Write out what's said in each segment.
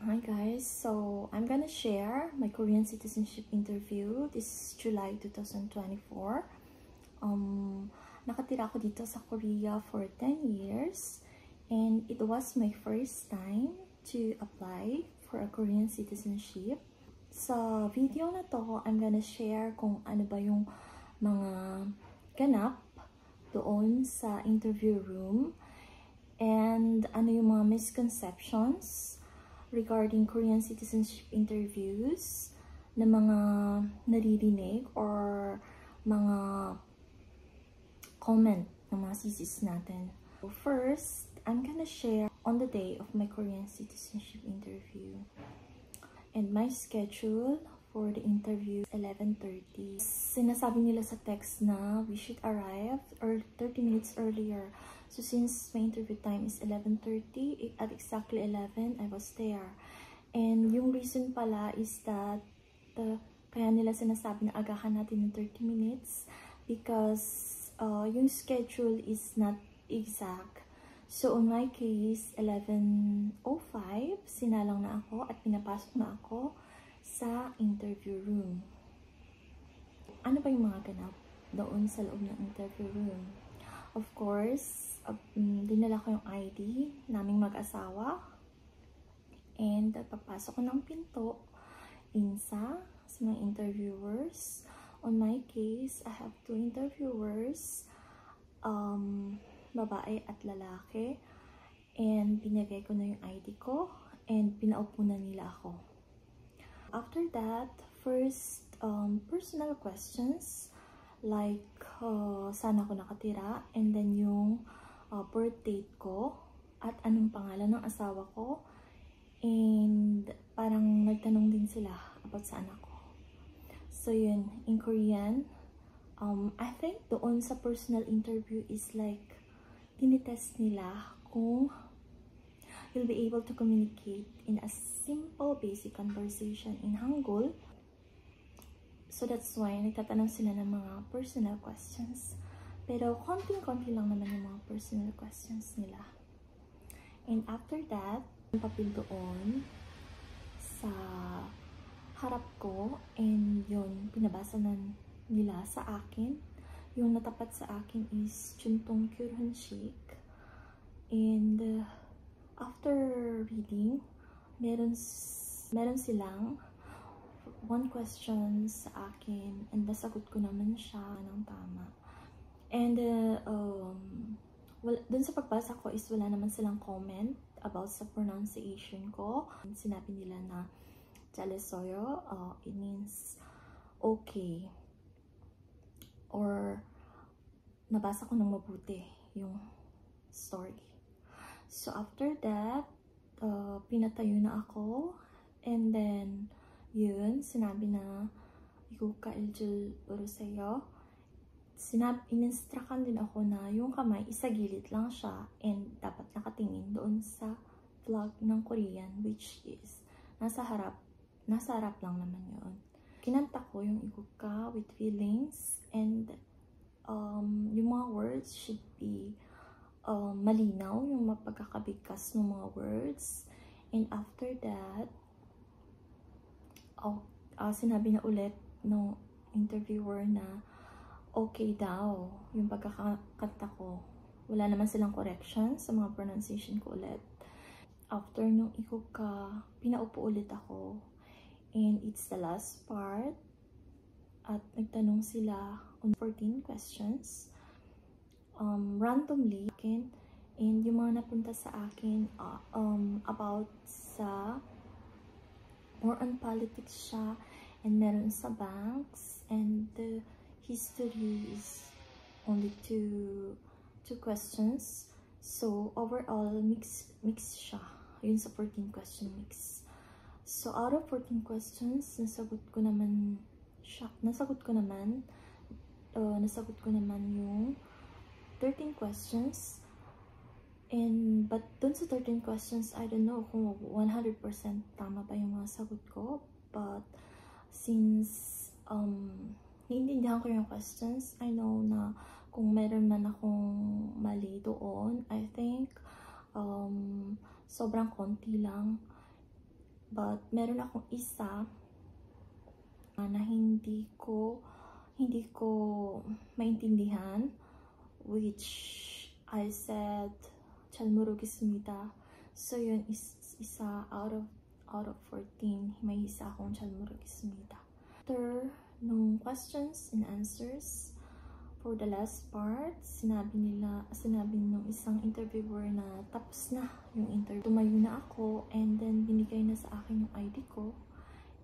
Hi guys, so I'm gonna share my Korean citizenship interview. This is July 2024. Nakatira ako dito sa Korea for 10 years and it was my first time to apply for a Korean citizenship. Sa video na to, I'm gonna share kung ano ba yung mga ganap doon sa interview room and ano yung mga misconceptions regarding Korean citizenship interviews na mga naririnig or mga comment ng mga sisis natin. So first, I'm gonna share on the day of my Korean citizenship interview. And my schedule for the interview is 11:30. Sinasabi nila sa text na we should arrive or 30 minutes earlier. So since my interview time is 11:30, at exactly 11, I was there. And yung reason pala is that kaya nila sinasabi na agahan natin ng 30 minutes because yung schedule is not exact. So in my case, 11:05, sinalang na ako at pinapasok na ako sa interview room. Ano ba yung mga ganap doon sa loob ng interview room? Of course, dinala ko yung ID naming mag-asawa and papasok ko ng pinto sa mga interviewers. On my case, I have 2 interviewers, babae at lalaki, and binigay ko na yung ID ko and pinaupo na nila ako. After that, first personal questions like saan ako nakatira, and then yung birth date ko at anong pangalan ng asawa ko, and parang nagtanong din sila about sa anak ko. So yun, in Korean, I think doon sa personal interview is like tinitest nila kung you'll be able to communicate in a simple basic conversation in Hangul. So that's why nagtatanong sila ng mga personal questions. Pero konting-konti lang naman yung mga personal questions nila. And after that, yung papel doon sa harap ko, and yun, pinabasa na nila sa akin. Yung natapat sa akin is Chuntong Kyurhunshik. And after reading, meron silang 1 question sa akin, and nasagot ko naman siya ng tama. And dun sa pagbasa ko is wala naman silang comment about sa pronunciation ko. Sinabi nila na Chalesoyo, it means okay, or nabasa ko ng mabuti yung story. So after that, pinatayo na ako, and then yun, sinabi na ikuka iljul puro sa'yo. In-instructan din ako na yung kamay isagilid lang siya and dapat nakatingin doon sa vlog ng Korean, which is nasa harap lang naman yun. Kinanta ko yung ikuka with feelings, and yung mga words should be malinaw, yung mapagkakabigkas ng mga words. And after that, sinabi na ulit ng interviewer na okay daw yung pagkakanta ko. Wala naman silang correction sa mga pronunciation ko ulit. After nung ikuka, pinaupo ulit ako. And it's the last part. At nagtanong sila on 14 questions. Randomly. And yung mga napunta sa akin about sa more on politics siya, and meron sa banks, and the history is only two questions. So overall mix siya. Yun sa 14 question mix. So out of 14 questions, nasagot ko naman yung 13 questions. But dun sa 13 questions, I don't know kung 100% tama ba yung mga sagot ko. But since naiintindihan ko yung questions, I know na kung meron man akong mali doon, I think sobrang konti lang. But meron akong isa na hindi ko maintindihan, which I said 잘 모르겠습니다. So yun is isa out of 14, may isa akong 잘 모르겠습니다. After nung questions and answers, for the last part, sinabi nung isang interviewer na tapos na yung interview. Tumayo na ako, and then binigay na sa akin yung ID ko,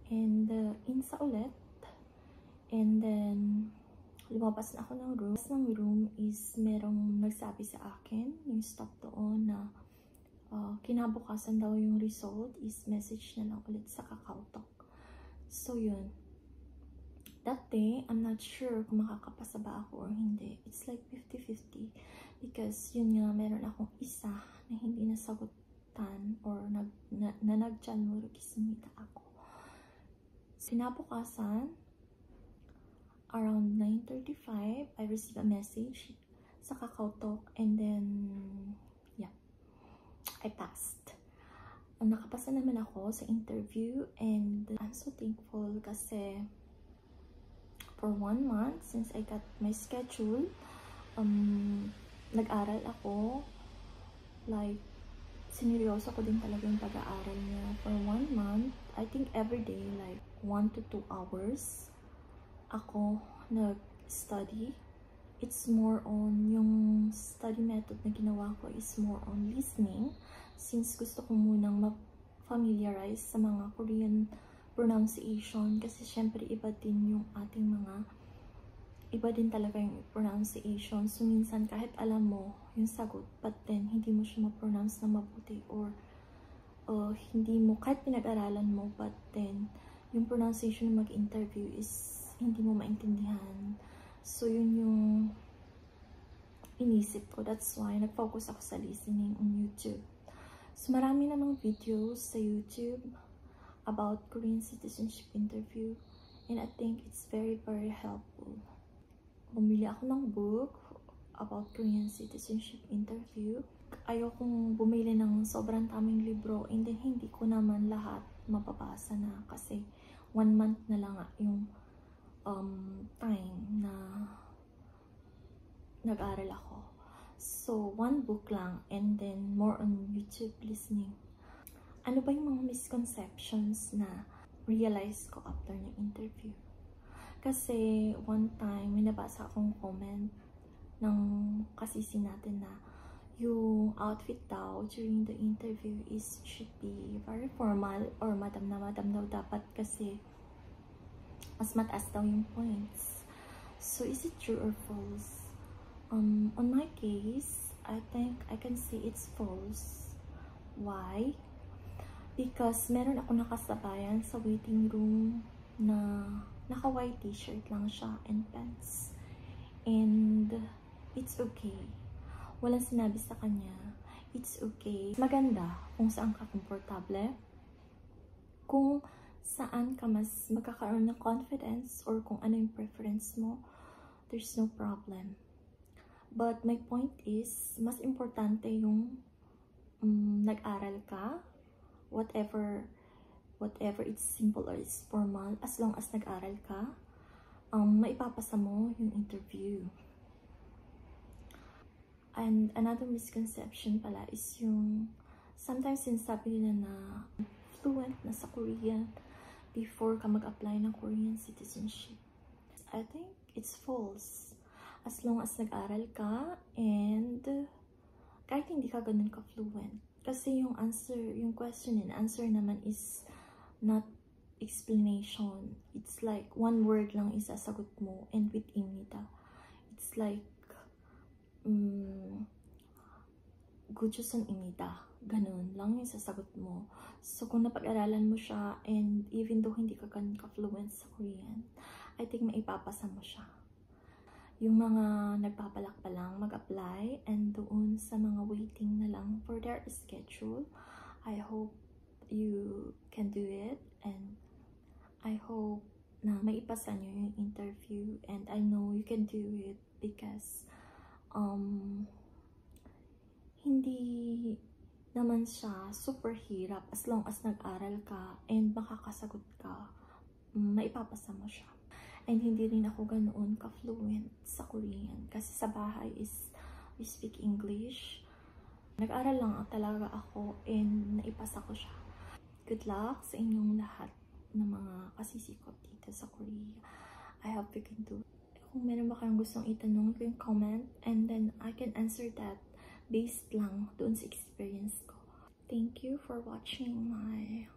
and insa ulit, and then lumabas na ako ng room. Ng room is merong nagsabi sa akin, yung staff doon, na kinabukasan daw yung result is message na lang ulit sa KakaoTalk. So yun. That day, I'm not sure kung makakapasa ba ako or hindi. It's like 50-50. Because yun nga, meron akong isa na hindi nasagutan or nag-잘 모르겠습니다 ako. Sinabukasan, around 9:35, I received a message sa KakaoTalk, and then, yeah, I passed. Nakapasa naman ako sa interview, and I'm so thankful kasi for 1 month, since I got my schedule, nag-aral ako. Like, sineryoso ko din talaga yung pag-aaral niya. For 1 month, I think every day, like 1 to 2 hours, ako nag-study. It's more on, yung study method na ginawa ko is more on listening, since gusto ko munang ma-familiarize sa mga Korean pronunciation, kasi syempre iba din talaga yung pronunciation. So minsan kahit alam mo yung sagot, but then hindi mo siya ma-pronounce na mabuti, or hindi mo, kahit pinag-aralan mo, but then yung pronunciation ng mag-interview is hindi mo maintindihan. So yun yung inisip ko. That's why nag-focus ako sa listening on YouTube. So marami namang videos sa YouTube about Korean citizenship interview, and I think it's very helpful. Bumili ako ng book about Korean citizenship interview. Ayokong bumili ng sobrang daming libro, and then hindi ko naman lahat mapapasa na, kasi 1 month na lang yung time na nag-aral ako. So 1 book lang, and then more on YouTube listening. Ano ba yung mga misconceptions na realize ko after ng interview? Kasi one time, may nabasa akong comment ng kasisi natin na yung outfit daw during the interview should be very formal, or madam na madam daw dapat, kasi mas mataas daw yung points. So is it true or false? On my case, I think I can say it's false. Why? Because meron ako nakasabayan sa waiting room na naka-white t-shirt lang siya and pants. And it's okay. Walang sinabi sa kanya. It's okay. Maganda kung saan ka komportable. Kung saan ka mas magkakaroon ng confidence, or kung ano yung preference mo, there's no problem. But my point is, mas importante yung nag-aral ka, whatever it's simple or it's formal, as long as nag-aral ka, maipapasa mo yung interview. And another misconception pala is yung sometimes sinasabi nila na fluent na sa Korean before ka mag-apply ng Korean citizenship. I think it's false. As long as nag-aral ka, and kahit hindi ka ganun ka-fluent. Kasi yung question and answer naman is not explanation. It's like 1 word lang isasagot mo, and with imita. It's like gujosan imita. Ganun lang yung sasagot mo. So kung napag-aralan mo siya, and even though hindi ka ganun ka-fluent sa Korean, I think maipapasa mo siya. Yung mga nagpapalak pa lang mag-apply, and doon sa mga waiting na lang for their schedule, I hope you can do it, and I hope na maipasa nyo yung interview, and I know you can do it because hindi naman siya super hirap as long as nag-aral ka and makakasagot ka, maipapasa mo siya. And hindi rin ako ganoon ka-fluent sa Korean kasi sa bahay is we speak English. Nag-aral lang talaga ako and naipasa ko siya. Good luck sa inyong lahat ng mga kasisikot dito sa Korea. I hope you can do it. Kung meron ba kayong gustong itanong, you can comment and then I can answer that based lang doon sa experience ko. Thank you for watching my